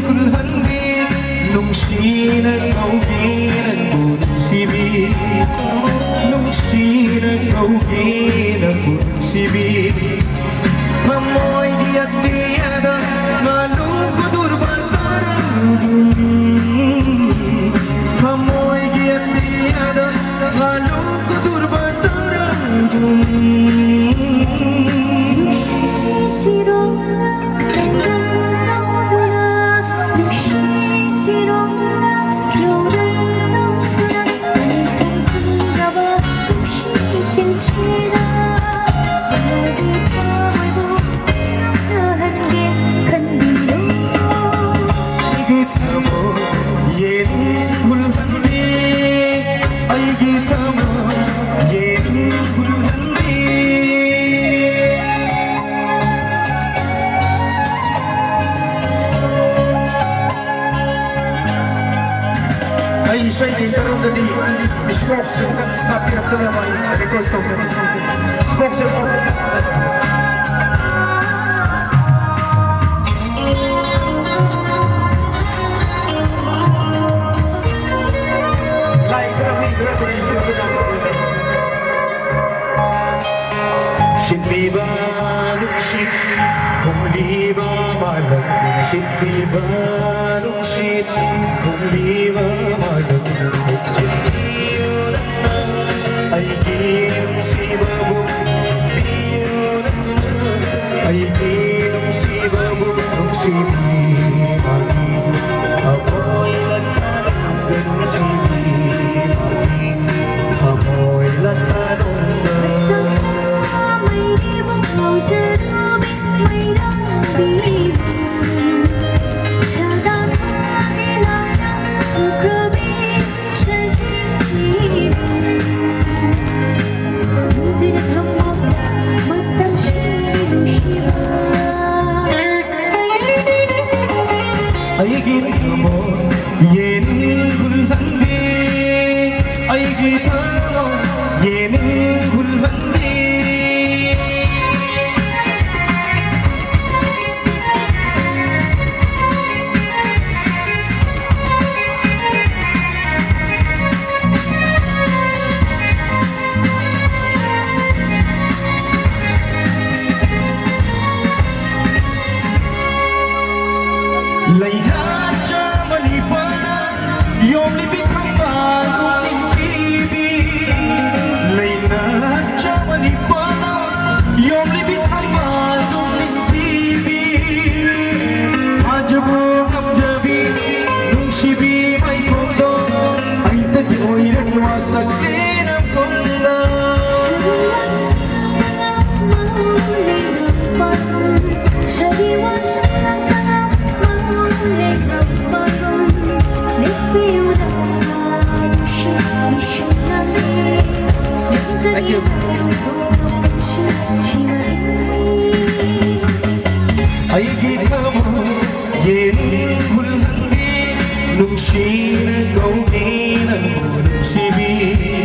kulhanbi nungsina kauginan bunsibi nungsina kauginan bunsibi Hamoy diat tiada ngalung kudur bataran Hamoy diat tiada ngalung kudur bataran Saya ingin tadi smoke kan tapi apa namanya record stop smoke like kami berada di sini Sydney balung ship kumliba malam Sydney balung ship kumliba malam Ay ginong si babong Ay ginong si babong nung sinimani Amoy latanong gan sinimani Amoy latanong gan may ibang pausaraming may nangbilin Sa damang ilang grabe sa sinimani Ay kita mo yen kulhandi Ay kita mo yen kulhandi Layla Germany bana yom libit hamban uning bibi Layla Germany bana yom libit hamban uning bibi Ajabu kamjabi nung shibi may kondo ay tagi oiran wasak dinam kondo Thank you. Ay kita mo yen kulhandi nung sinagaw din ang sibi